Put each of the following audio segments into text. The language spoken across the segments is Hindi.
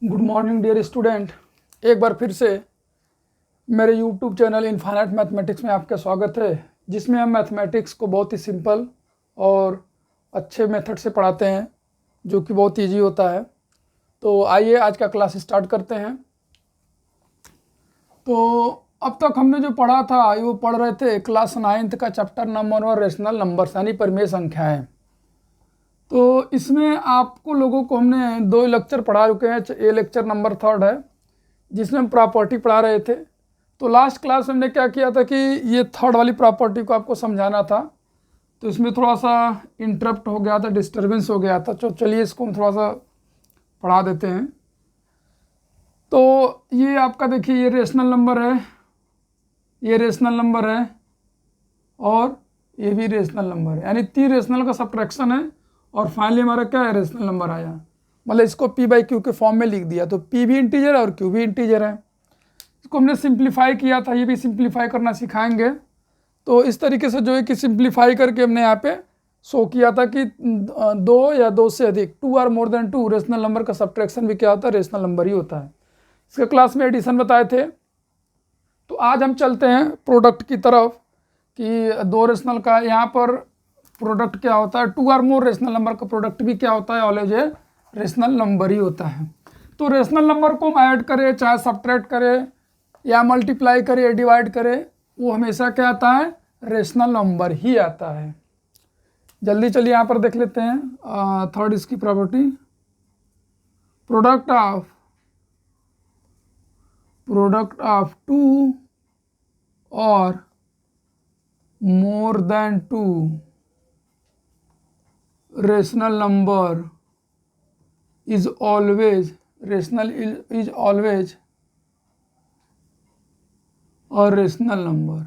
Good morning dear student. एक बार फिर से मेरे यूट्यूब चैनल इनफाइनाइट मैथमेटिक्स में आपका स्वागत है, जिसमें हम मैथमेटिक्स को बहुत ही सिंपल और अच्छे मेथड से पढ़ाते हैं, जो कि बहुत ईजी होता है। तो आइए आज का क्लास स्टार्ट करते हैं। तो अब तक हमने जो पढ़ा था वो पढ़ रहे थे क्लास 9th का चैप्टर नंबर 1 रेशनल नंबर्स यानी परिमेय संख्याएँ। तो इसमें आपको लोगों को हमने 2 लेक्चर पढ़ा चुके हैं। ये लेक्चर नंबर 3 है, जिसमें हम प्रॉपर्टी पढ़ा रहे थे। तो लास्ट क्लास में हमने क्या किया था कि ये 3rd वाली प्रॉपर्टी को आपको समझाना था। तो इसमें थोड़ा सा इंटरप्ट हो गया था, डिस्टर्बेंस हो गया था। तो चलिए इसको हम थोड़ा सा पढ़ा देते हैं। तो ये आपका देखिए, ये रेशनल नंबर है, ये रेशनल नंबर है और ये भी रेशनल नंबर है, यानी 3 रेशनल का सब्ट्रैक्शन है और फाइनली हमारा क्या है, रेशनल नंबर आया। मतलब इसको p बाई क्यू के फॉर्म में लिख दिया। तो p भी इंटीजर है और q भी इंटीजर है। इसको हमने सिंप्लीफाई किया था, ये भी सिंप्लीफाई करना सिखाएंगे। तो इस तरीके से जो है कि सिंप्लीफाई करके हमने यहाँ पे शो किया था कि 2 या 2 से अधिक 2 और मोर देन 2 रेशनल नंबर का सब्ट्रैक्शन भी क्या होता है, रेशनल नंबर ही होता है। इसके क्लास में एडिशन बताए थे। तो आज हम चलते हैं प्रोडक्ट की तरफ कि 2 रेशनल का यहाँ पर प्रोडक्ट क्या होता है। 2 और मोर रेशनल नंबर का प्रोडक्ट भी क्या होता है, ऑलवेज ए रेशनल नंबर ही होता है। तो रेशनल नंबर को हम ऐड करें, चाहे सब्ट्रैक्ट करें या मल्टीप्लाई करें या डिवाइड करें, वो हमेशा क्या आता है, रेशनल नंबर ही आता है। जल्दी चलिए यहाँ पर देख लेते हैं 3rd इसकी प्रॉपर्टी। प्रोडक्ट ऑफ 2 और more than 2 rational number is always a rational number।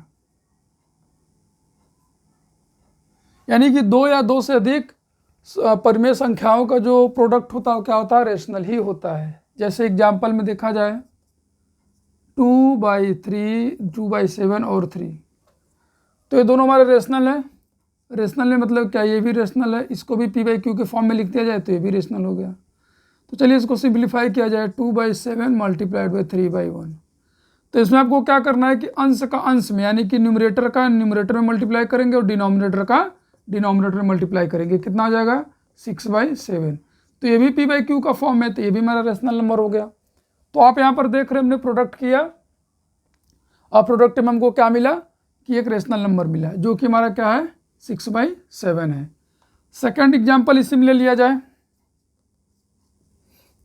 यानी कि 2 या 2 से अधिक परिमेय संख्याओं का जो प्रोडक्ट होता है क्या होता है, रेशनल ही होता है। जैसे एग्जांपल में देखा जाए 2/3, 2/7 और 3, तो ये दोनों हमारे रेशनल है। रेशनल है मतलब क्या, ये भी रेशनल है। इसको भी p बाई क्यू के फॉर्म में लिख दिया जाए तो ये भी रेशनल हो गया। तो चलिए इसको सिंप्लीफाई किया जाए, 2/7 मल्टीप्लाइड बाई 3/1। तो इसमें आपको क्या करना है कि अंश का अंश में, यानी कि न्यूमरेटर का न्यूमरेटर में मल्टीप्लाई करेंगे और डिनोमिनेटर का डिनोमिनेटर में मल्टीप्लाई करेंगे। कितना आ जाएगा, 6/7। तो ये भी p बाई क्यू का फॉर्म है, तो ये भी हमारा रेशनल नंबर हो गया। तो आप यहाँ पर देख रहे हैं हमने प्रोडक्ट किया और प्रोडक्ट में हमको क्या मिला कि एक रेशनल नंबर मिला, जो कि हमारा क्या है, 6/7 है। सेकंड एग्जांपल इसी में ले लिया जाए,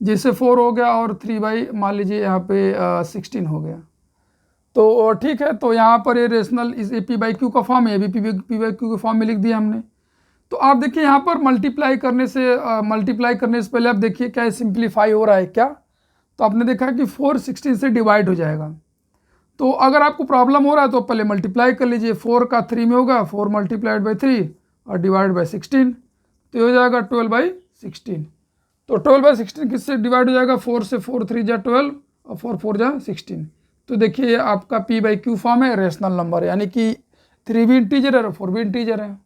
जैसे 4 हो गया और 3 मान लीजिए यहाँ पे 16 हो गया। तो ठीक है, तो यहाँ पर ये रेशनल इस p बाई क्यू का फॉर्म है, ये भी p बाई क्यू के फॉर्म में लिख दिया हमने। तो आप देखिए यहाँ पर मल्टीप्लाई करने से पहले आप देखिए क्या सिंप्लीफाई हो रहा है क्या। तो आपने देखा कि 4 16 से डिवाइड हो जाएगा। तो अगर आपको प्रॉब्लम हो रहा है तो पहले मल्टीप्लाई कर लीजिए। 4 का 3 में होगा, 4 मल्टीप्लाइड बाई 3 और डिवाइड बाई 16, तो ये हो जाएगा 12/16। तो 12/16 किससे डिवाइड हो जाएगा, 4 से, 4 3 जा 12 और 4 4 जा 16। तो देखिए ये आपका p बाई क्यू फॉर्म है, रेशनल नंबर, यानी कि 3 भी इंटीजर है और 4 भी इंटीजर है।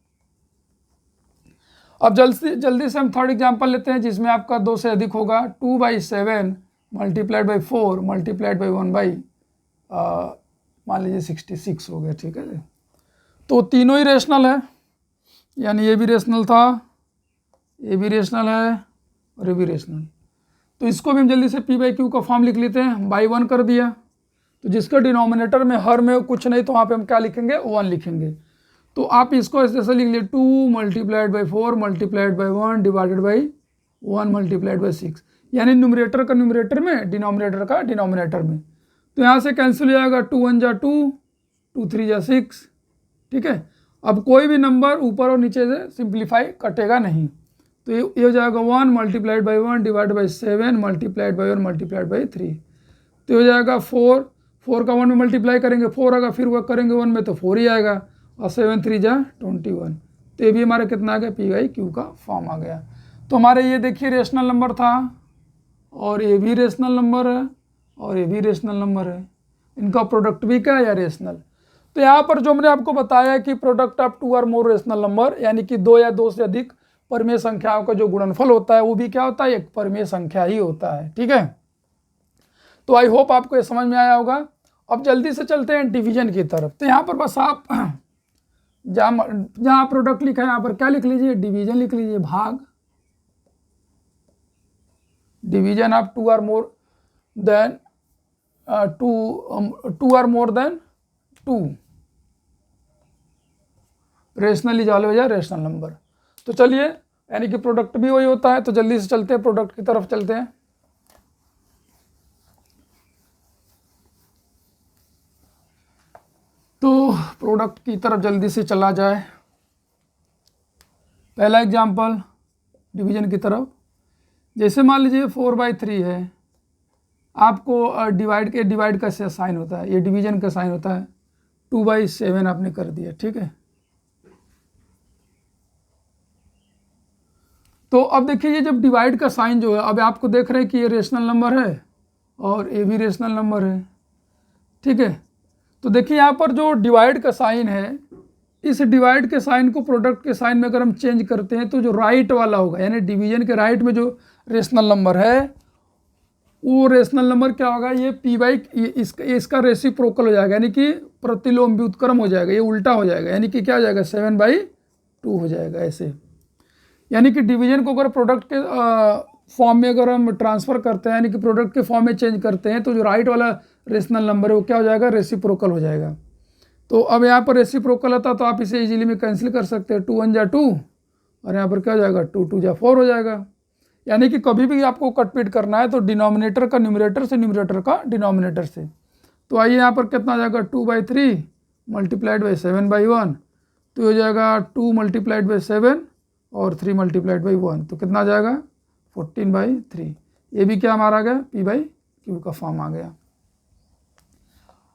अब जल्दी से हम 3rd एग्जाम्पल लेते हैं, जिसमें आपका 2 से अधिक होगा। 2/7 मल्टीप्लाइड बाई 4 मल्टीप्लाइड बाई 1 मान लीजिए 66 हो गया। ठीक है, तो तीनों ही रेशनल है, यानी ये भी रेशनल था, ये भी रेशनल है और ये भी रेशनल। तो इसको भी हम जल्दी से p बाई क्यू का फॉर्म लिख लेते हैं। बाई 1 कर दिया, तो जिसका डिनोमिनेटर में हर में कुछ नहीं, तो वहाँ पे हम क्या लिखेंगे, 1 लिखेंगे। तो आप इसको ऐसे लिख लिए 2 multiplied by 4 multiplied by 1 divided by 1 multiplied by 6, यानी न्यूमरेटर का न्यूमरेटर में, डिनोमिनेटर का डिनोमिनेटर में। तो यहाँ से कैंसिल हो जाएगा, 2 1 जा 2, 2 3 जा 6। ठीक है, अब कोई भी नंबर ऊपर और नीचे से सिंप्लीफाई कटेगा नहीं। तो ये हो जाएगा 1 multiplied by 1 divide by 7 multiplied by 1 multiplied by 3। तो ये हो जाएगा 4 का 1 में मल्टीप्लाई करेंगे 4 आएगा, फिर वो करेंगे 1 में तो 4 ही आएगा, और 7 3 जा 21। तो ये भी हमारा कितना आ गया, p बाई क्यू का फॉर्म आ गया। तो हमारे ये देखिए रेशनल नंबर था, और ये भी रेशनल नंबर है और ये भी रेशनल नंबर है। इनका प्रोडक्ट भी क्या है, या रेशनल। तो यहाँ पर जो मैंने आपको बताया कि प्रोडक्ट ऑफ 2 और मोर रेशनल नंबर, यानी कि 2 या 2 से अधिक परिमेय संख्याओं का जो गुणनफल होता है वो भी क्या होता है, एक परिमेय संख्या ही होता है। ठीक है, तो आई होप आपको ये समझ में आया होगा। अब जल्दी से चलते हैं डिवीजन की तरफ। तो यहाँ पर बस आप जहाँ प्रोडक्ट लिखा है यहाँ पर क्या लिख लीजिए, डिवीजन लिख लीजिए, भाग। Division of two or more than two or more than two, rational is always a rational number. तो चलिए, यानी कि प्रोडक्ट भी वही होता है। तो जल्दी से चलते हैं, प्रोडक्ट की तरफ चलते हैं। तो प्रोडक्ट की तरफ जल्दी से चला जाए। पहला एग्जांपल डिवीजन की तरफ, जैसे मान लीजिए 4/3 है, आपको डिवाइड का साइन होता है, ये डिवीजन का साइन होता है। 2/7 आपने कर दिया, ठीक है। तो अब देखिए, ये जब डिवाइड का साइन जो है, अब आपको देख रहे हैं कि ये रेशनल नंबर है और ये भी रेशनल नंबर है, ठीक है। तो देखिए यहाँ पर जो डिवाइड का साइन है, इस डिवाइड के साइन को प्रोडक्ट के साइन में अगर हम चेंज करते हैं तो जो राइट वाला होगा, यानी डिवीजन के राइट में जो रेशनल नंबर है, वो रेशनल नंबर क्या होगा, ये इसका रेसिप्रोकल हो जाएगा, यानी कि प्रतिलोम व्युत्क्रम हो जाएगा, ये उल्टा हो जाएगा, यानी कि क्या हो जाएगा, 7/2 हो जाएगा ऐसे। यानी कि डिवीजन को अगर प्रोडक्ट के फॉर्म में अगर हम ट्रांसफ़र करते हैं, यानी कि प्रोडक्ट के फॉर्म में चेंज करते हैं, तो जो राइट वाला रेशनल नंबर है वो क्या हो जाएगा, रेसिप्रोकल हो जाएगा। तो अब यहाँ पर रेसिप्रोकल होता तो आप इसे इजीली में कैंसिल कर सकते हैं, 2 1 जा 2 और यहाँ पर क्या हो जाएगा, 2 2 जा 4 हो जाएगा। यानी कि कभी भी आपको कटपीट करना है तो डिनोमिनेटर का न्यूमरेटर से, न्यूमरेटर का डिनोमिनेटर से। तो आइए यहाँ पर कितना आ जाएगा, 2/3 मल्टीप्लाइड बाई 7/1, तो हो जाएगा 2 मल्टीप्लाइड बाई 7 और 3 मल्टीप्लाइड बाई 1, तो कितना आ जाएगा, 14/3। ये भी क्या हमारा आ गया, P/Q का फॉर्म आ गया।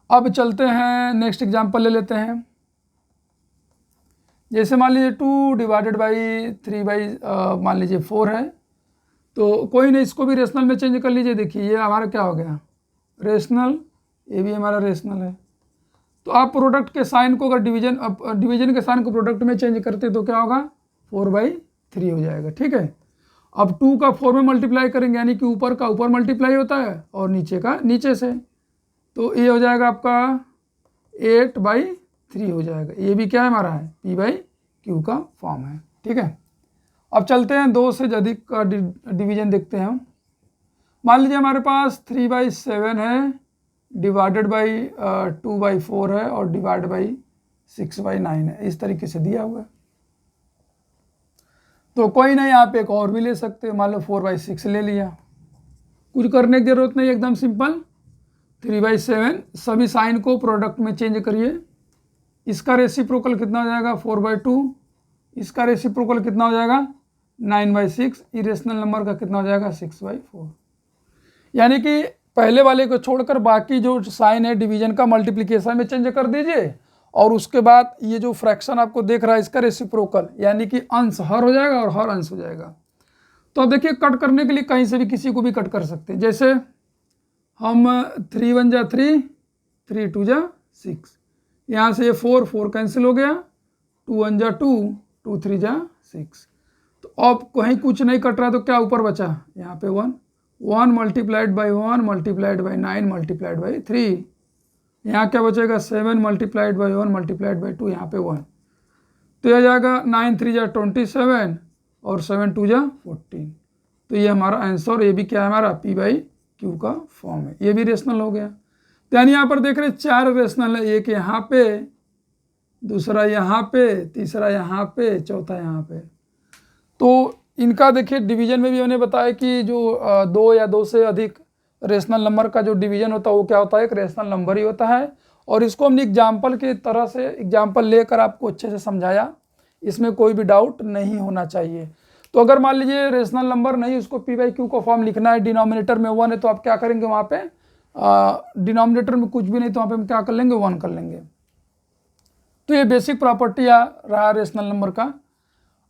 अब चलते हैं, नेक्स्ट एग्जांपल ले लेते हैं। जैसे मान लीजिए 2 डिवाइडेड बाई 3 मान लीजिए 4 है, तो कोई नहीं, इसको भी रेशनल में चेंज कर लीजिए। देखिए ये हमारा क्या हो गया, रेशनल, ये भी हमारा रेशनल है। तो आप प्रोडक्ट के साइन को अगर डिवीजन के साइन को प्रोडक्ट में चेंज करते तो क्या होगा, 4/3 हो जाएगा, ठीक है। अब 2 का 4 में मल्टीप्लाई करेंगे, यानी कि ऊपर का ऊपर मल्टीप्लाई होता है और नीचे का नीचे से, तो ये हो जाएगा आपका 8/3 हो जाएगा। ये भी क्या है हमारा है, P/Q का फॉर्म है, ठीक है। अब चलते हैं 2 से अधिक का डिवीजन देखते हैं हम। मान लीजिए हमारे पास 3/7 है, डिवाइडेड बाई 2/4 है और डिवाइड बाई 6/9 है, इस तरीके से दिया हुआ है। तो कोई नहीं, आप एक और भी ले सकते हो, मान लो 4/6 ले लिया, कुछ करने की जरूरत नहीं, एकदम सिंपल। 3/7 सभी साइन को प्रोडक्ट में चेंज करिए। इसका रेसिप्रोकल कितना हो जाएगा, 4/2, इसका रेसिप्रोकल कितना हो जाएगा, 9/6, इरेशनल नंबर का कितना हो जाएगा, 6/4। यानी कि पहले वाले को छोड़कर बाकी जो साइन है डिवीजन का मल्टीप्लिकेशन में चेंज कर दीजिए, और उसके बाद ये जो फ्रैक्शन आपको देख रहा है इसका रेसिप्रोकल, यानी कि अंश हर हो जाएगा और हर अंश हो जाएगा। तो अब देखिए, कट करने के लिए कहीं से भी किसी को भी कट कर सकते हैं। जैसे हम 3 1 जा 3, 3 2 जा 6, यहाँ से ये 4 कैंसिल हो गया, 2 1 जा 2, 2 3 जा 6। तो अब कहीं कुछ नहीं कट रहा, तो क्या ऊपर बचा, यहाँ पे 1 multiplied by 1 multiplied by 9 multiplied by 3, यहाँ क्या बचेगा, 7 मल्टीप्लाइड बाई 1 मल्टीप्लाइड बाई 2, यहाँ पे 1, तो यह जाएगा 9 3 जा 27 और 7 2 जा 14। तो ये हमारा आंसर, ये भी क्या है हमारा, P/Q का फॉर्म है। ये भी रेशनल हो गया। तो यानी यहाँ पर देख रहे हैं 4 रेशनल है, एक यहाँ पे, दूसरा यहाँ पे, तीसरा यहाँ पे, चौथा यहाँ पे। तो इनका देखिए डिवीजन में भी हमने बताया कि जो 2 या 2 से अधिक रेशनल नंबर का जो डिवीजन होता है वो क्या होता है, एक रेशनल नंबर ही होता है। और इसको हमने एग्जाम्पल के तरह से एग्जाम्पल लेकर आपको अच्छे से समझाया, इसमें कोई भी डाउट नहीं होना चाहिए। तो अगर मान लीजिए रेशनल नंबर नहीं, उसको P/Q का फॉर्म लिखना है, डिनोमिनेटर में 1 है, तो आप क्या करेंगे, वहाँ पे डिनोमिनेटर में कुछ भी नहीं तो वहाँ पे हम क्या कर लेंगे, 1 कर लेंगे। तो ये बेसिक प्रॉपर्टी रहा रेशनल नंबर का।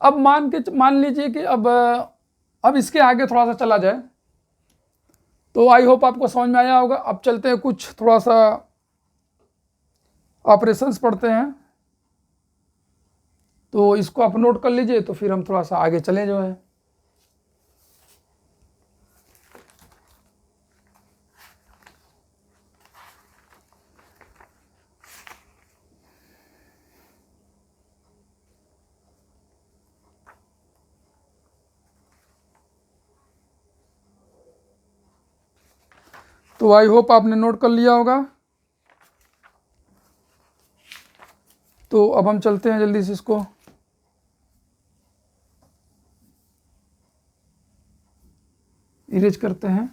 अब मान लीजिए कि अब इसके आगे थोड़ा सा चला जाए, तो आई होप आपको समझ में आया होगा। अब चलते हैं, कुछ थोड़ा सा ऑपरेशंस पढ़ते हैं, तो इसको आप नोट कर लीजिए, तो फिर हम थोड़ा सा आगे चलें जो है। तो आई होप आपने नोट कर लिया होगा। तो अब हम चलते हैं जल्दी से इसको इरेज करते हैं।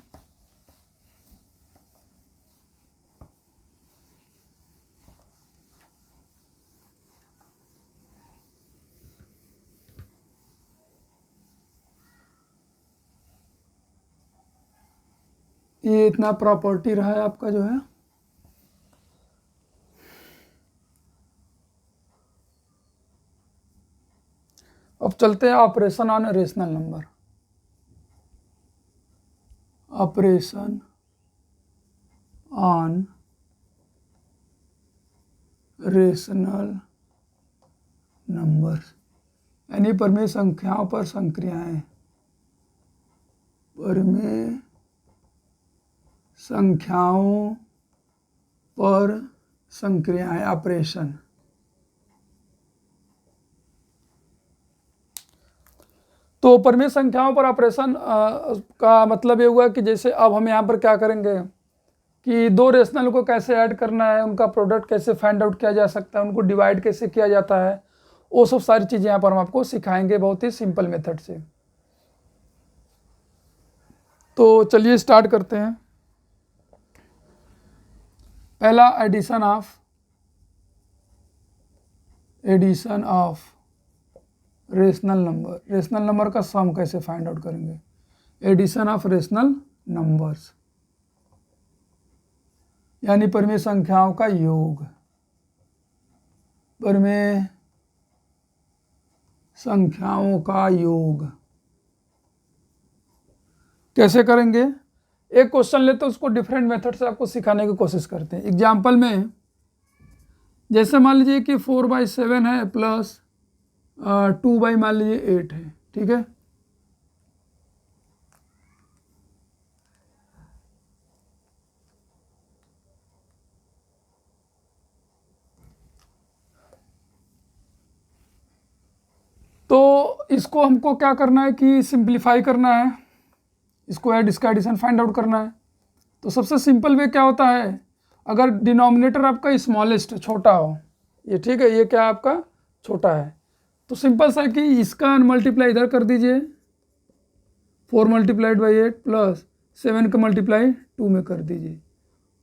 ये इतना प्रॉपर्टी रहा है आपका जो है। अब चलते हैं operation on rational number. Operation on rational numbers, यानी परमेय संख्याओं पर संक्रियाएं। परमेय संख्याओं पर संक्रियाएं, ऑपरेशन। तो परमेय संख्याओं पर ऑपरेशन का मतलब ये हुआ कि जैसे अब हम यहाँ पर क्या करेंगे कि दो रेशनल को कैसे ऐड करना है, उनका प्रोडक्ट कैसे फाइंड आउट किया जा सकता है, उनको डिवाइड कैसे किया जाता है, वो सब सारी चीज़ें यहाँ पर हम आपको सिखाएंगे बहुत ही सिंपल मेथड से। तो चलिए स्टार्ट करते हैं। पहला addition of rational number. Rational number का सम कैसे फाइंड आउट करेंगे? एडिशन ऑफ रेशनल नंबर्स, यानी परमेय संख्याओं का योग। परमेय संख्याओं का योग कैसे करेंगे? एक क्वेश्चन लेते हैं, उसको डिफरेंट मेथड से आपको सिखाने की कोशिश करते हैं। एग्जाम्पल में जैसे मान लीजिए कि 4/7 है प्लस 2 मान लीजिए 8 है, ठीक है। तो इसको हमको क्या करना है कि सिंप्लीफाई करना है, इसको ऐड इसका एडिशन फाइंड आउट करना है। तो सबसे सिंपल वे क्या होता है, अगर डिनोमिनेटर आपका स्मॉलेस्ट छोटा हो, ये ठीक है, ये क्या आपका छोटा है, तो सिंपल सा है कि इसका मल्टीप्लाई इधर कर दीजिए, 4 × 8 प्लस 7 का मल्टीप्लाई 2 में कर दीजिए,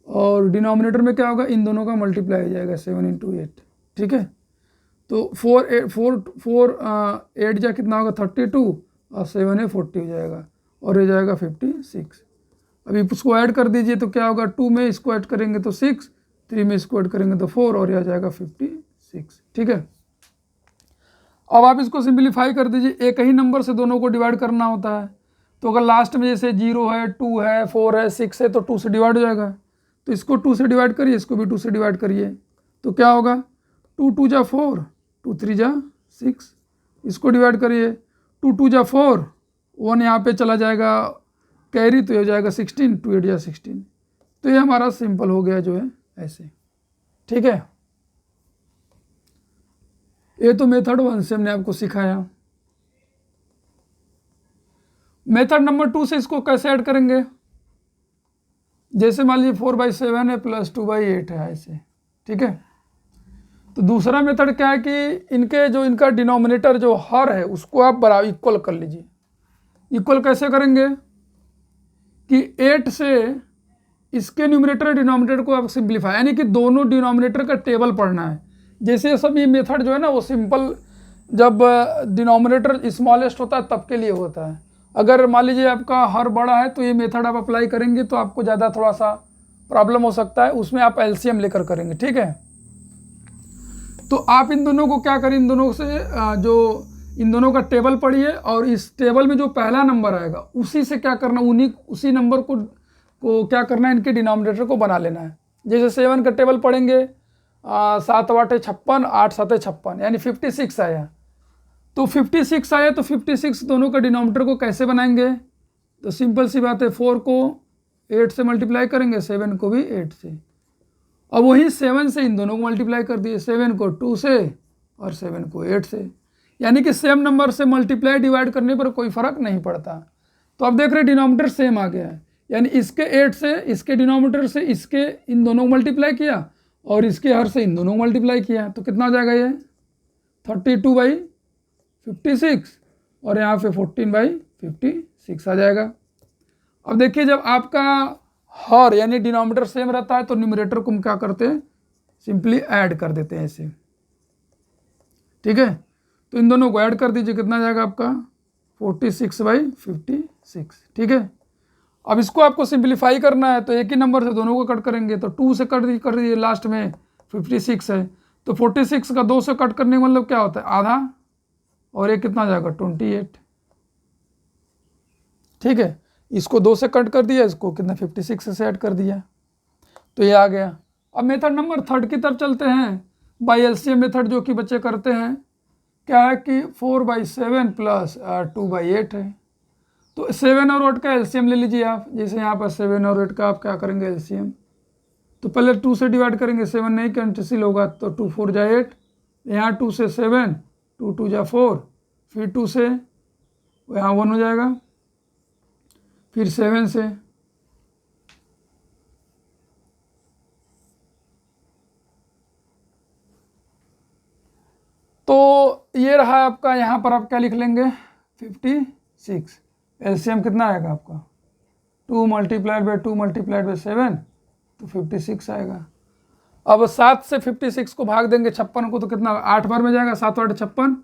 और डिनोमिनेटर में क्या होगा, इन दोनों का मल्टीप्लाई हो जाएगा 7 × 8, ठीक है। तो 8 जा कितना होगा 32, और 7 है 40 हो जाएगा, और ये जाएगा 56। अभी उसको ऐड कर दीजिए तो क्या होगा, 2 में इसको ऐड करेंगे तो 6, 3 में इसको ऐड करेंगे तो 4, और यह जाएगा 56, ठीक है। अब आप इसको सिंप्लीफाई कर दीजिए, एक ही नंबर से दोनों को डिवाइड करना होता है। तो अगर लास्ट में जैसे 0 है, 2 है, 4 है, 6 है, तो 2 से डिवाइड हो जाएगा। तो इसको 2 से डिवाइड करिए, इसको भी 2 से डिवाइड करिए, तो क्या होगा, 2 × 2 = 4, 2 × 3 = 6। इसको डिवाइड करिए, 2 × 2 = 4, 1 यहाँ पे चला जाएगा कैरी, तो ये हो जाएगा 16, 2 × 8 = 16। तो ये हमारा सिंपल हो गया जो है ऐसे, ठीक है। ये तो मेथड 1 से हमने आपको सिखाया। मेथड नंबर 2 से इसको कैसे ऐड करेंगे? जैसे मान लीजिए 4/7 है प्लस 2/8 है ऐसे, ठीक है। तो दूसरा मेथड क्या है कि इनका डिनोमिनेटर जो हर है उसको आप बराबर इक्वल कर लीजिए। इक्वल कैसे करेंगे कि 8 से इसके न्यूमरेटर डिनोमिनेटर को आप सिंप्लीफाई, यानी कि दोनों डिनोमिनेटर का टेबल पढ़ना है। जैसे सब ये मेथड जो है ना वो सिंपल जब डिनोमिनेटर स्मॉलेस्ट होता है तब के लिए होता है। अगर मान लीजिए आपका हर बड़ा है तो ये मेथड आप अप्लाई करेंगे तो आपको ज़्यादा थोड़ा सा प्रॉब्लम हो सकता है, उसमें आप एलसीएम लेकर करेंगे, ठीक है। तो आप इन दोनों को क्या करें, इन दोनों से इन दोनों का टेबल पढ़िए, और इस टेबल में जो पहला नंबर आएगा उसी से क्या करना, उसी नंबर को क्या करना है, इनके डिनोमिनेटर को बना लेना है। जैसे 7 का टेबल पढ़ेंगे, 7 × 8 = 56, 8 × 7 = 56, यानी 56 आया। तो 56 आया तो 56 दोनों का डिनोमिनेटर को कैसे बनाएंगे? तो सिंपल सी बात है, 4 को 8 से मल्टीप्लाई करेंगे, 7 को भी 8 से, अब वही 7 से इन दोनों को मल्टीप्लाई कर दिए, 7 को 2 से और 7 को 8 से, यानी कि सेम नंबर से मल्टीप्लाई डिवाइड करने पर कोई फ़र्क नहीं पड़ता। तो अब देख रहे हैं डिनोमिनेटर सेम आ गया है, यानी इसके 8 से इसके डिनोमिनेटर से इसके इन दोनों को मल्टीप्लाई किया और इसके हर से इन दोनों को मल्टीप्लाई किया, तो कितना आ जाएगा ये 32/56 और यहाँ पे 14/56 आ जाएगा। अब देखिए जब आपका हर यानी डिनोमिनेटर सेम रहता है तो न्यूमरेटर को हम क्या करते हैं, सिंपली ऐड कर देते हैं ऐसे, ठीक है। तो इन दोनों को ऐड कर दीजिए, कितना जाएगा आपका 46/56, ठीक है। अब इसको आपको सिंप्लीफाई करना है तो एक ही नंबर से दोनों को कट करेंगे, तो 2 से कर दीजिए, लास्ट में 56 है तो 46 का 2 से कट करने का मतलब क्या होता है, आधा, और ये कितना जाएगा 28, ठीक है। इसको 2 से कट कर दिया, इसको कितना 56 से ऐड कर दिया, तो ये आ गया। अब मेथड नंबर 3 की तरफ चलते हैं, बाई एलसीएम मेथड, जो कि बच्चे करते हैं। क्या है कि 4/7 प्लस 2/8 है, तो 7 और 8 का एलसीएम ले लीजिए आप। जैसे यहाँ पर 7 और 8 का आप क्या करेंगे एलसीएम, तो पहले 2 से डिवाइड करेंगे, 7 नहीं कैंसिल होगा तो 2 4 जा 8, यहाँ 2 से 7, 2 2 जा 4, फिर 2 से यहाँ 1 हो जाएगा, फिर 7 से तो ये रहा आपका। यहाँ पर आप क्या लिख लेंगे 56, एलसीएम कितना आएगा आपका 2 × 2 × 7 तो 56 आएगा। अब 7 से 56 को भाग देंगे 56 को, तो कितना 8 बार में जाएगा, 7 8 56,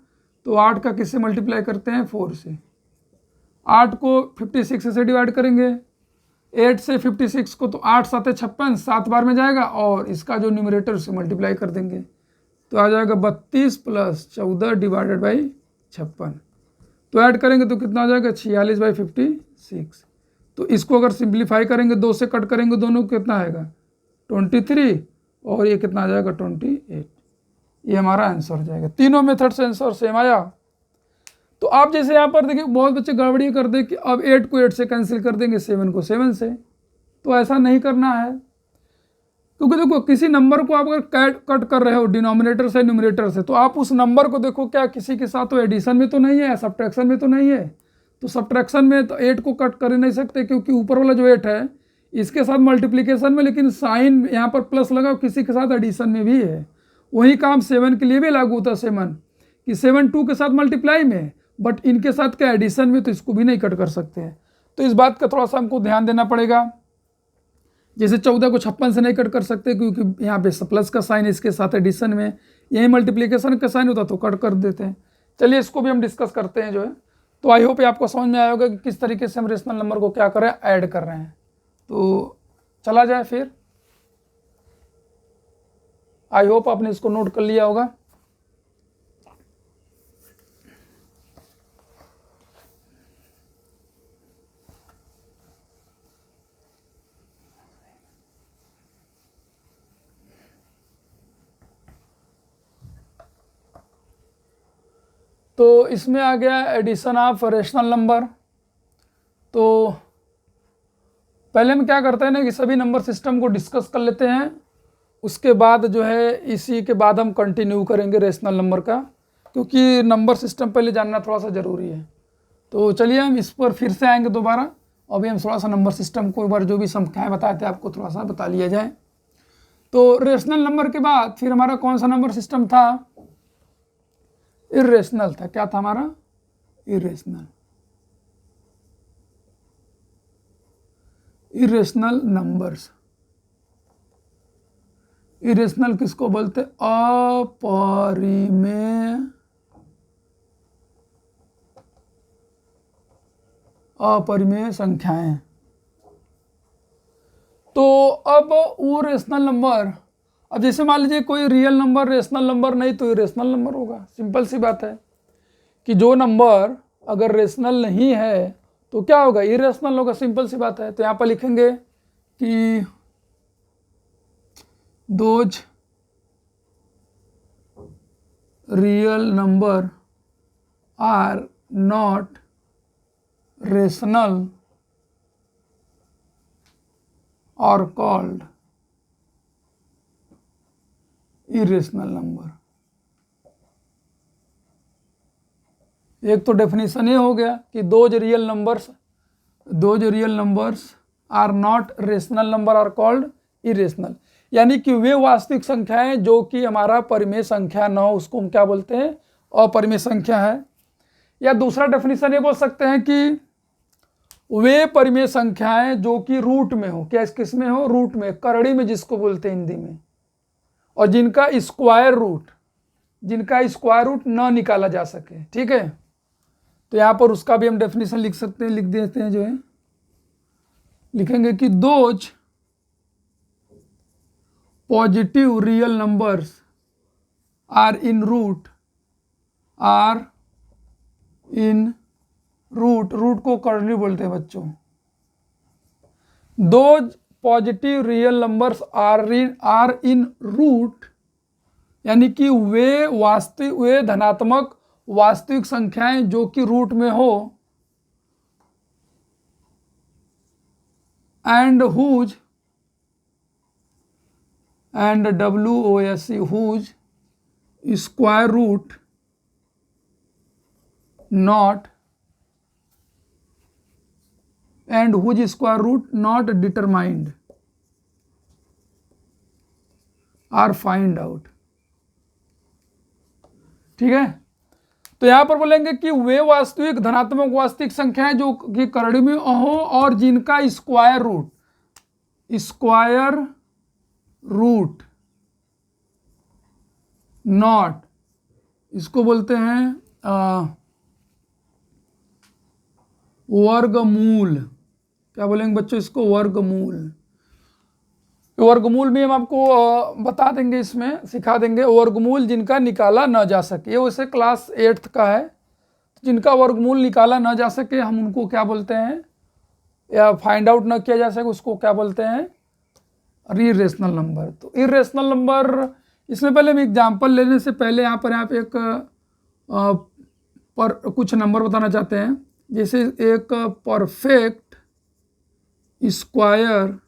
तो 8 का किससे मल्टीप्लाई करते हैं 4 से। 8 को 56 से डिवाइड करेंगे, 8 से 56 को, तो 8 7 56, 7 बार में जाएगा, और इसका जो न्यूमरेटर से मल्टीप्लाई कर देंगे तो आ जाएगा 32 + 14 डिवाइडेड बाई 56, तो ऐड करेंगे तो कितना आ जाएगा 46/56। तो इसको अगर सिंप्लीफाई करेंगे, 2 से कट करेंगे दोनों को, कितना आएगा 23, और ये कितना आ जाएगा 28। ये हमारा आंसर हो जाएगा। तीनों मेथड से आंसर सेम आया। तो आप जैसे यहाँ पर देखिए बहुत बच्चे गड़बड़ी कर दे कि अब 8 को 8 से कैंसिल कर देंगे, 7 को 7 से, तो ऐसा नहीं करना है। क्योंकि देखो किसी नंबर को आप अगर कट कर रहे हो डिनोमिनेटर से न्यूमरेटर से, तो आप उस नंबर को देखो क्या किसी के साथ तो एडिशन में तो नहीं है, सब्ट्रैक्शन में तो नहीं है। तो सब्ट्रैक्शन में तो 8 को कट कर ही नहीं सकते, क्योंकि ऊपर वाला जो 8 है इसके साथ मल्टीप्लिकेशन में, लेकिन साइन यहाँ पर प्लस लगा, किसी के साथ एडिशन में भी है। वही काम 7 के लिए भी लागू होता है, 7 कि 7 2 के साथ मल्टीप्लाई में, बट इनके साथ क्या एडिशन में, तो इसको भी नहीं कट कर सकते हैं। तो इस बात का थोड़ा सा हमको ध्यान देना पड़ेगा। जैसे 14 को 56 से नहीं कट कर सकते, क्योंकि यहाँ पे प्लस का साइन इसके साथ एडिशन में, यही मल्टीप्लिकेशन का साइन होता तो कट कर देते हैं। चलिए इसको भी हम डिस्कस करते हैं जो है। तो आई होप आपको समझ में आया होगा कि किस तरीके से हम रेशनल नंबर को क्या कर रहे हैं, ऐड कर रहे हैं। तो चला जाए फिर। आई होप आपने इसको नोट कर लिया होगा। तो इसमें आ गया एडिशन ऑफ रेशनल नंबर। तो पहले हम क्या करते हैं ना कि सभी नंबर सिस्टम को डिस्कस कर लेते हैं, उसके बाद जो है इसी के बाद हम कंटिन्यू करेंगे रेशनल नंबर का, क्योंकि नंबर सिस्टम पहले जानना थोड़ा सा ज़रूरी है। तो चलिए हम इस पर फिर से आएंगे दोबारा। अभी हम थोड़ा सा नंबर सिस्टम को एक बार जो भी संख्याएँ बताए थे आपको थोड़ा सा बता लिया जाए। तो रेशनल नंबर के बाद फिर हमारा कौन सा नंबर सिस्टम था, इर्रेशनल था। क्या था हमारा, इर्रेशनल। इरेशनल नंबर्स, इरेशनल किसको बोलते, अपरिमेय, अपरिमेय संख्याएं। तो अब वो रेशनल नंबर, अब जैसे मान लीजिए कोई रियल नंबर रेशनल नंबर नहीं तो इरेशनल नंबर होगा। सिंपल सी बात है कि जो नंबर अगर रेशनल नहीं है तो क्या होगा, इरेशनल होगा। सिंपल सी बात है। तो यहाँ पर लिखेंगे कि those real number are not rational और कॉल्ड इरेशनल नंबर। एक तो डेफिनेशन ये हो गया कि those real numbers are not rational number are called irrational. यानी कि वे वास्तविक संख्याएं जो कि हमारा परिमेय संख्या न हो उसको हम क्या बोलते हैं, अपरिमेय संख्या है। या दूसरा डेफिनेशन ये बोल सकते हैं कि वे परिमेय संख्याएं जो कि रूट में हो, क्या किस में हो, रूट में, करड़ी में जिसको बोलते हैं हिंदी में, और जिनका स्क्वायर रूट न निकाला जा सके। ठीक है, तो यहां पर उसका भी हम डेफिनेशन लिख सकते हैं, लिख देते हैं जो है, लिखेंगे कि those positive real numbers are in root को कर्ली बोलते हैं बच्चों। Those positive real numbers are in root, यानी कि वे धनात्मक वास्तविक संख्याएं जो कि रूट में हो, and whose whose square root not determined or find out. ठीक है, तो यहां पर बोलेंगे कि वे धनात्मक वास्तविक संख्याएं जो कि करड़ी में हो और जिनका स्क्वायर रूट नॉट, इसको बोलते हैं वर्गमूल। क्या बोलेंगे बच्चों इसको, वर्गमूल में हम आपको बता देंगे, इसमें सिखा देंगे वर्गमूल जिनका निकाला न जा सके। ये वैसे क्लास 8th का है, जिनका वर्गमूल निकाला न जा सके हम उनको क्या बोलते हैं, या फाइंड आउट न किया जा सके उसको क्या बोलते हैं, इरेशनल नंबर। तो इरेशनल नंबर, इसमें पहले हम एग्जाम्पल लेने से पहले यहाँ पर आप एक पर कुछ नंबर बताना चाहते हैं। जैसे एक परफेक्ट स्क्वायर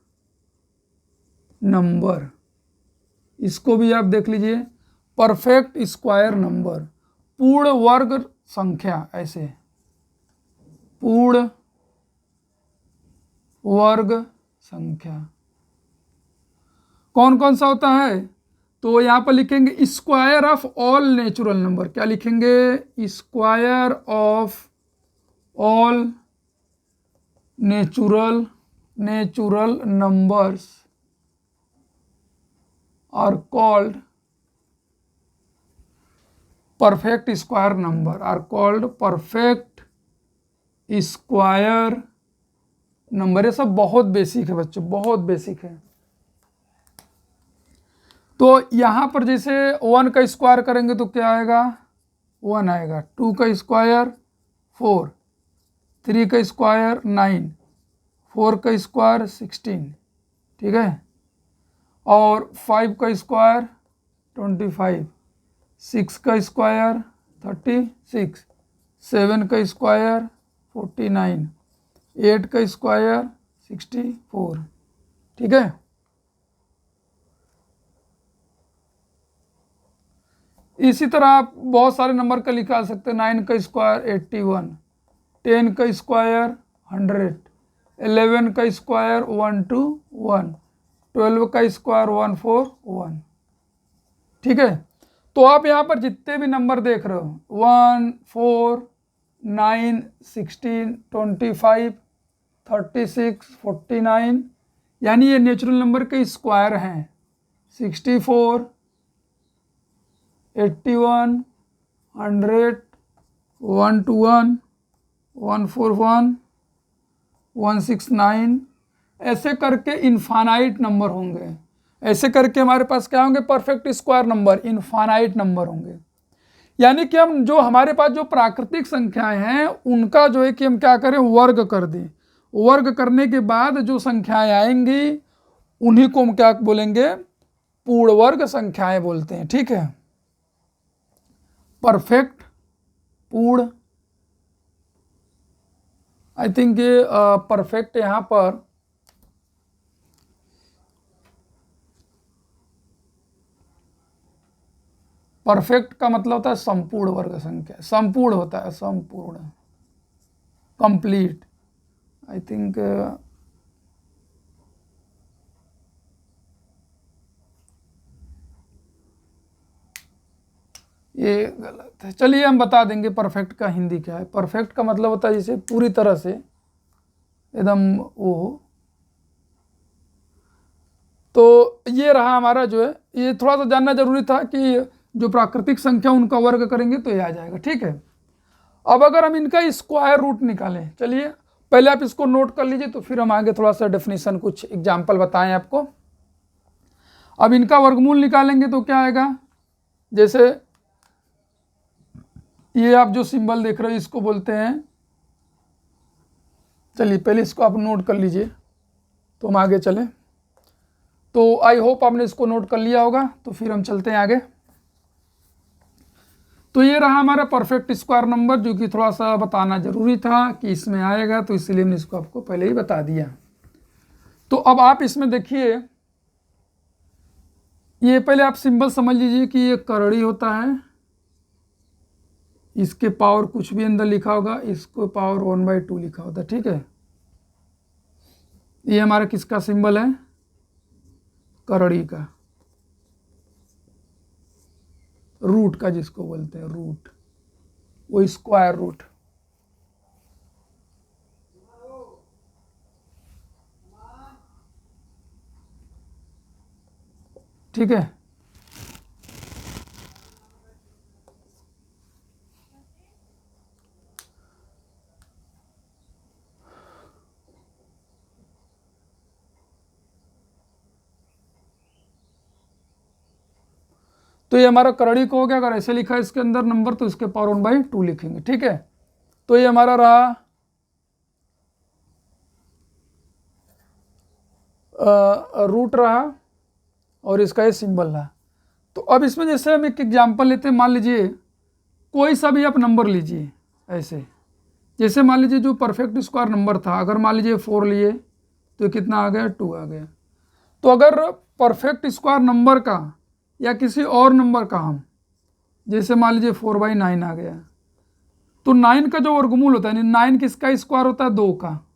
नंबर, इसको भी आप देख लीजिए, परफेक्ट स्क्वायर नंबर, पूर्ण वर्ग संख्या, ऐसे पूर्ण वर्ग संख्या कौन कौन सा होता है, तो यहां पर लिखेंगे square of all natural number. क्या लिखेंगे, square of all natural numbers are called perfect square number, are called perfect square number. ये सब बहुत बेसिक है बच्चों, बहुत बेसिक है। तो यहाँ पर जैसे 1 का स्क्वायर करेंगे तो क्या आएगा, 1 आएगा, 2 का स्क्वायर 4, 3 का स्क्वायर 9, 4 का स्क्वायर 16, ठीक है, और 5 का स्क्वायर 25, 6 का स्क्वायर 36, 7 का स्क्वायर 49, 8 का स्क्वायर 64। ठीक है, इसी तरह आप बहुत सारे नंबर का निकाल सकते हैं। 9 का स्क्वायर 81, 10 का स्क्वायर 100, 11 का स्क्वायर 121, 12 का स्क्वायर 141। ठीक है, तो आप यहाँ पर जितने भी नंबर देख रहे हो 1, 4, 9, 16, 25, 36, 49, यानी ये नेचुरल नंबर के स्क्वायर हैं। 64, 81, 100, 121, 141, 169, ऐसे करके इनफाइनाइट नंबर होंगे। ऐसे करके हमारे पास क्या होंगे, perfect square number, infinite number होंगे। यानी कि हम जो हमारे पास जो प्राकृतिक संख्याएं हैं उनका जो है कि हम क्या करें, वर्ग कर दें। वर्ग करने के बाद जो संख्याएं आएंगी उन्हीं को हम क्या बोलेंगे, पूर्ण वर्ग संख्याएं बोलते हैं। ठीक है, परफेक्ट, पूर्ण, आई थिंक ये परफेक्ट यहाँ पर परफेक्ट का मतलब होता है संपूर्ण वर्ग संख्या, संपूर्ण होता है, संपूर्ण, कंप्लीट। आई थिंक ये गलत है। चलिए हम बता देंगे परफेक्ट का हिंदी क्या है। परफेक्ट का मतलब होता है जैसे पूरी तरह से एकदम वो हो। तो ये रहा हमारा जो है, ये थोड़ा सा जानना जरूरी था कि जो प्राकृतिक संख्या उनका वर्ग करेंगे तो ये आ जाएगा, ठीक है। अब अगर हम इनका स्क्वायर रूट निकालें, चलिए पहले आप इसको नोट कर लीजिए, तो फिर हम आगे थोड़ा सा डेफिनेशन कुछ एग्जाम्पल बताएं आपको। अब इनका वर्गमूल निकालेंगे तो क्या आएगा, जैसे ये आप जो सिंबल देख रहे हो इसको बोलते हैं, चलिए पहले इसको आप नोट कर लीजिए तो हम आगे चलें। तो आई होप आपने इसको नोट कर लिया होगा, तो फिर हम चलते हैं आगे। तो ये रहा हमारा परफेक्ट स्क्वायर नंबर, जो कि थोड़ा सा बताना जरूरी था कि इसमें आएगा, तो इसलिए हमने इसको आपको पहले ही बता दिया। तो अब आप इसमें देखिए, ये पहले आप सिंबल समझ लीजिए कि ये करड़ी होता है, इसके पावर कुछ भी अंदर लिखा होगा, इसको पावर 1/2 लिखा होता है, ठीक है। ये हमारा किसका सिंबल है, करड़ी का, रूट का जिसको बोलते हैं रूट, वो स्क्वायर रूट, ठीक है। तो ये हमारा करड़ी को हो गया, अगर ऐसे लिखा है इसके अंदर नंबर तो इसके पावर 1/2 लिखेंगे, ठीक है। तो ये हमारा रहा रूट रहा, और इसका ये सिंबल रहा। तो अब इसमें जैसे हम एक एग्जांपल लेते हैं, मान लीजिए कोई सा भी आप नंबर लीजिए, ऐसे जैसे मान लीजिए जो परफेक्ट स्क्वायर नंबर था, अगर मान लीजिए 4 लिए तो कितना आ गया, 2 आ गया। तो अगर परफेक्ट स्क्वायर नंबर का या किसी और नंबर का हम, जैसे मान लीजिए 4/9 आ गया, तो 9 का जो वर्गमूल होता है, 9 किसका स्क्वायर होता है, 2 का,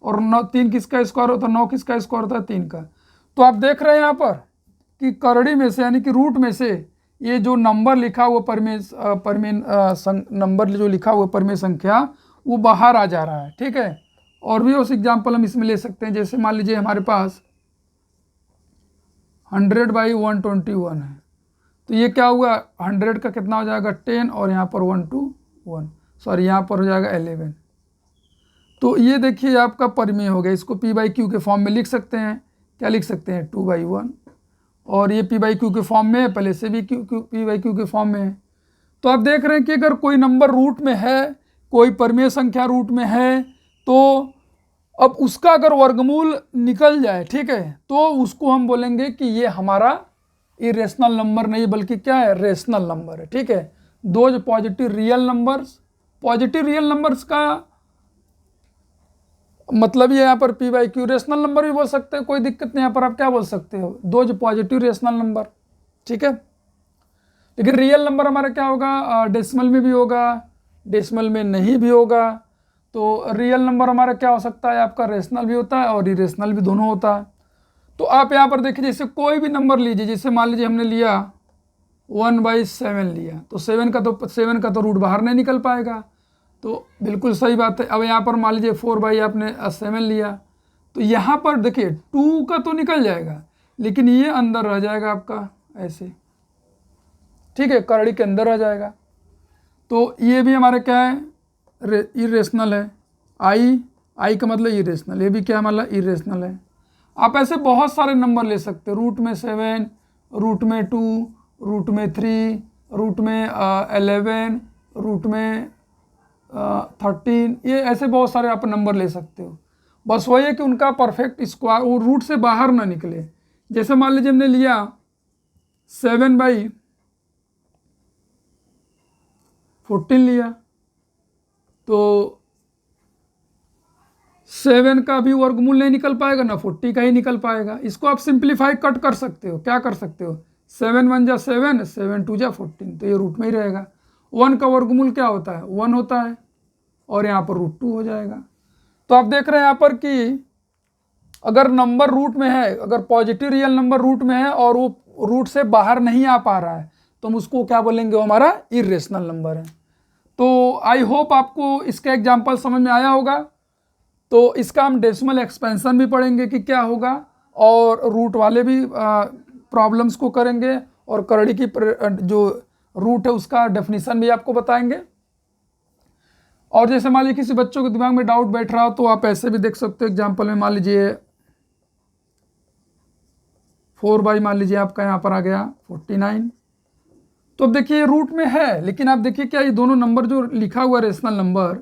और 3 किसका स्क्वायर होता है, 9 किसका स्क्वायर होता है, 3 का। तो आप देख रहे हैं यहाँ पर कि करड़ी में से यानी कि रूट में से ये जो नंबर लिखा हुआ नंबर जो लिखा हुआ परमेय संख्या वो बाहर आ जा रहा है, ठीक है। और भी उस एग्जाम्पल हम इसमें ले सकते हैं, जैसे मान लीजिए हमारे पास 100/121 है, तो ये क्या हुआ, 100 का कितना हो जाएगा 10, और यहाँ पर 1 to 1, सॉरी यहाँ पर हो जाएगा 11। तो ये देखिए आपका परिमेय हो गया। इसको p/q के फॉर्म में लिख सकते हैं, क्या लिख सकते हैं, 2/1, और ये p/q के फॉर्म में है, पहले से भी p/q के फॉर्म में है। तो आप देख रहे हैं कि अगर कोई नंबर रूट में है, कोई परिमेय संख्या रूट में है, तो अब उसका अगर वर्गमूल निकल जाए, ठीक है, तो उसको हम बोलेंगे कि ये हमारा इरेशनल नंबर नहीं बल्कि क्या है, रेशनल नंबर है, ठीक है। Those positive real numbers, positive real numbers का मतलब ये यहाँ पर p/q, रेशनल नंबर भी बोल सकते हैं, कोई दिक्कत नहीं, यहाँ पर आप क्या बोल सकते हो, दोज पॉजिटिव रेशनल नंबर, ठीक है। लेकिन रियल नंबर हमारा क्या होगा, डेसिमल में भी होगा, डेसिमल में नहीं भी होगा। तो रियल नंबर हमारा क्या हो सकता है, आपका रेशनल भी होता है और इरेशनल भी, दोनों होता है। तो आप यहाँ पर देखिए, जैसे कोई भी नंबर लीजिए, जैसे मान लीजिए हमने लिया 1/7 लिया, तो 7 का तो रूट बाहर नहीं निकल पाएगा, तो बिल्कुल सही बात है। अब यहाँ पर मान लीजिए 4/7 लिया, तो यहाँ पर देखिए 2 का तो निकल जाएगा, लेकिन ये अंदर रह जाएगा आपका ऐसे, ठीक है, करड़ी के अंदर आ जाएगा। तो ये भी हमारा क्या है, इरेशनल है। आई का मतलब इरेशनल, ये भी क्या मतलब इरेशनल है। आप ऐसे बहुत सारे नंबर ले सकते हो, रूट में 7, रूट में 2, रूट में 3, रूट में 11, रूट में 13, ये ऐसे बहुत सारे आप नंबर ले सकते हो। बस वही है कि उनका परफेक्ट स्क्वायर वो रूट से बाहर ना निकले। जैसे मान लीजिए हमने लिया 7/14 लिया, तो 7 का भी वर्गमूल नहीं निकल पाएगा, ना 40 का ही निकल पाएगा। इसको आप सिंप्लीफाई कट कर सकते हो, क्या कर सकते हो, 7 × 7, 7 × 14, तो ये रूट में ही रहेगा। 1 का वर्गमूल क्या होता है, 1 होता है, और यहाँ पर √2 हो जाएगा। तो आप देख रहे हैं यहाँ पर कि अगर नंबर रूट में है, अगर पॉजिटिव रियल नंबर रूट में है और वो रूट से बाहर नहीं आ पा रहा है, तो हम उसको क्या बोलेंगे, वो हमारा इरेशनल नंबर है। तो आई होप आपको इसका एग्जाम्पल समझ में आया होगा। तो इसका हम डेसिमल एक्सपेंशन भी पढ़ेंगे कि क्या होगा, और रूट वाले भी प्रॉब्लम्स को करेंगे, और करड़ी की जो रूट है उसका डेफिनेशन भी आपको बताएंगे। और जैसे मान लीजिए किसी बच्चों के दिमाग में डाउट बैठ रहा हो तो आप ऐसे भी देख सकते हो एग्जाम्पल में, मान लीजिए 4 मान लीजिए आपका यहाँ पर आ गया 49। तो अब देखिए रूट में है, लेकिन आप देखिए क्या ये दोनों नंबर जो लिखा हुआ रेशनल नंबर,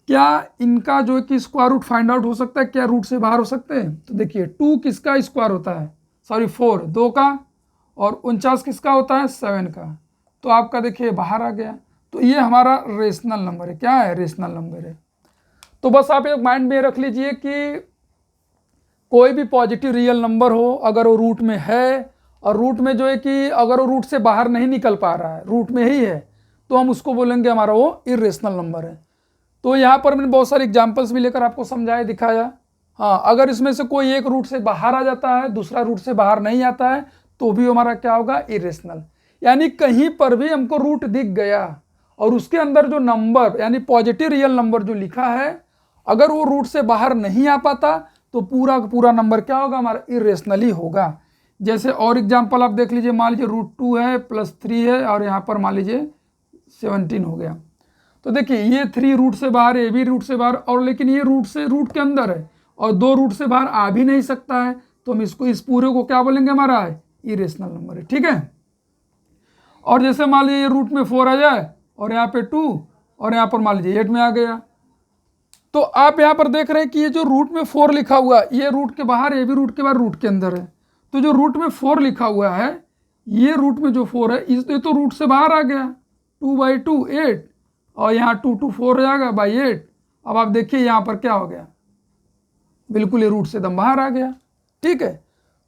क्या इनका जो है कि स्क्वायर रूट फाइंड आउट हो सकता है, क्या रूट से बाहर हो सकते हैं? तो देखिए 2 किसका स्क्वायर होता है, सॉरी 4 2 का, और 49 किसका होता है, 7 का। तो आपका देखिए बाहर आ गया। तो ये हमारा रेशनल नंबर है। क्या है, रेशनल नंबर है। तो बस आप एक माइंड में रख लीजिए कि कोई भी पॉजिटिव रियल नंबर हो, अगर वो रूट में है, और रूट में जो है कि अगर वो रूट से बाहर नहीं निकल पा रहा है, रूट में ही है, तो हम उसको बोलेंगे हमारा वो इरेशनल नंबर है। तो यहाँ पर मैंने बहुत सारे एग्जाम्पल्स भी लेकर आपको समझाया, दिखाया। हाँ, अगर इसमें से कोई एक रूट से बाहर आ जाता है, दूसरा रूट से बाहर नहीं आता है, तो भी हमारा क्या होगा, इरेशनल। यानी कहीं पर भी हमको रूट दिख गया और उसके अंदर जो नंबर यानी पॉजिटिव रियल नंबर जो लिखा है, अगर वो रूट से बाहर नहीं आ पाता तो पूरा का पूरा नंबर क्या होगा, हमारा इरेशनल ही होगा। जैसे और एग्जाम्पल आप देख लीजिए, मान लीजिए √2 है +3 है, और यहाँ पर मान लीजिए 17 हो गया। तो देखिए ये 3 रूट से बाहर है, ये भी रूट से बाहर, और लेकिन ये रूट के अंदर है, और 2 रूट से बाहर आ भी नहीं सकता है, तो हम इसको इस पूरे को क्या बोलेंगे, हमारा है इरेशनल नंबर है। ठीक है। और जैसे मान लीजिए ये रूट में 4 आ जाए, और यहाँ पे 2, और यहाँ पर मान लीजिए 8 में आ गया। तो आप यहाँ पर देख रहे हैं कि ये जो रूट में 4 लिखा हुआ, ये रूट के बाहर, ये भी रूट के बाहर, रूट के अंदर है। तो जो रूट में 4 लिखा हुआ है, ये रूट में जो 4 है, ये तो रूट से बाहर आ गया, 2/2 8, और यहाँ 2 2 4 हो जाएगा /8। अब आप देखिए यहाँ पर क्या हो गया, बिल्कुल ये रूट से एकदम बाहर आ गया। ठीक है।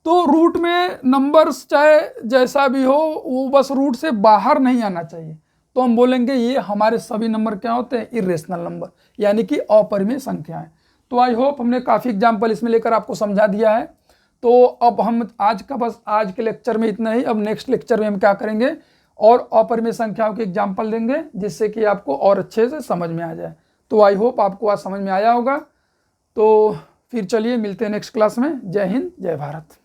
तो रूट में नंबर्स चाहे जैसा भी हो, वो बस रूट से बाहर नहीं आना चाहिए, तो हम बोलेंगे ये हमारे सभी नंबर क्या होते हैं, इरेशनल नंबर, यानी कि अपरिमेय संख्याएं। तो आई होप हमने काफ़ी एग्जाम्पल इसमें लेकर आपको समझा दिया है। तो अब हम आज के लेक्चर में इतना ही। अब नेक्स्ट लेक्चर में हम क्या करेंगे, और अपरिमेय संख्याओं के एग्जाम्पल देंगे, जिससे कि आपको और अच्छे से समझ में आ जाए। तो आई होप आपको आज समझ में आया होगा। तो फिर चलिए मिलते हैं नेक्स्ट क्लास में। जय हिंद, जय भारत।